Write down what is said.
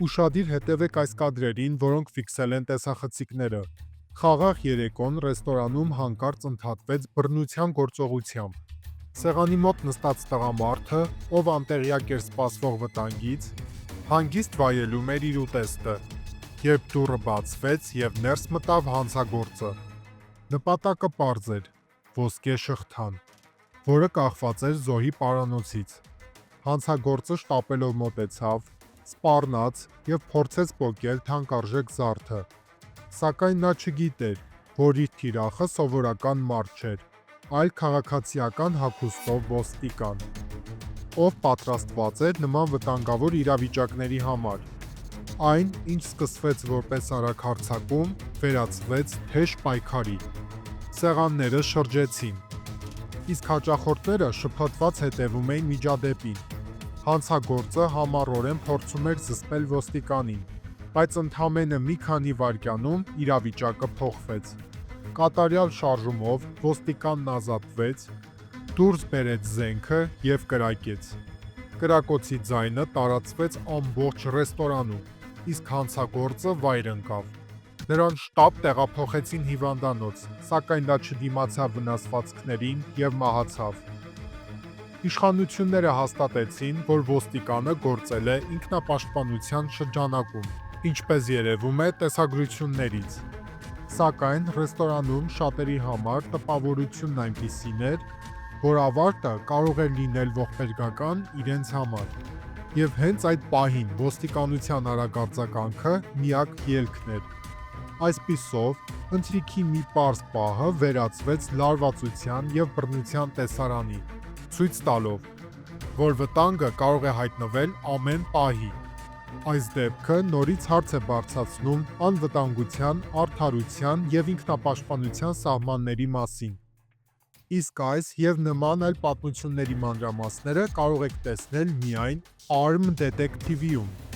Ուշադիր հետևեք այս կադրերին, որոնք ֆիքսել են տեսախցիկները։ Խաղաղ երեկոն ռեստորանում հանկարծ ընդհատվեց բռնության գործողությամբ։ Սեղանի մոտ նստած տղամարդը, ով անտեղյակ էր սպասվող վտանգից, հանգիստ վայելում էր իր ուտեստը, երբ դուռը բացվեց և ներս մտավ հանցագործը։ Նպատակը պարզ էր՝ ոսկե շղթան, որը կախված էր զոհի պարանոցից։ Հանցագործը շտապելով մոտեցավ, սպառնաց և փորձեց պոկել թանկարժեք զարդը։ Սակայն նա չգիտեր, որ իր թիրախը սովորական մարդ չէր, այլ քաղաքացիական հագուստով ոստիկան, ով պատրաստված էր նման վտանգավոր իրավիճակների համար։ Այն, ինչ սկսվեց որպես արագ հարձակում, վերածվեց թեժ պայքարի։ Սեղանները շրջեցին, իսկ հաճախորդները շփոթված հետևում էին միջադեպին։ Հանցագործը համառորեն փորձում էր զսպել ոստիկանին, բայց ընդամենը մի քանի վայրկյանում իրավիճակը փոխվեց։ Կատարյալ շարժումով ոստիկանն ազատվեց, դուրս բերեց զենքը և կրակեց։ Կրակոցի ձայնը տարածվեց ամբողջ ռեստորանում, իսկ հանցագործը վայր ընկավ։ Նրան շտապ տեղափոխեցին հիվանդանոց, սակայն նա չդիմացավ վնասվածքներին և մահացավ։ Իշխանությունները հաստատեցին, որ ոստիկանը գործել է ինքնապաշտպանության շրջանակում, ինչպես երևում է տեսագրություններից։ Սակայն ռեստորանում շատերի համար տպավորությունն այնպիսին էր, որ ավարտը կարող էր լինել ողբերգական իրենց համար։ Եվ հենց այդ պահին ոստիկանության արագ արձագանքը միակ ելքն էր։ Այսպիսով, ընթրիքի մի պարզ պահը վերածվեց լարվածության և բռնության տեսարանի, ցույց տալով, որ վտանգը կարող է հայտնվել ամեն պահի։ Այս դեպքը նորից հարց է բարձրացնում անվտանգության, արդարության և ինքնապաշտպանության սահմանների մասին։ Իսկ այս և նման այլ պատմությունների մանրամասները կարող եք տեսնել միայն ARM Detective-ում։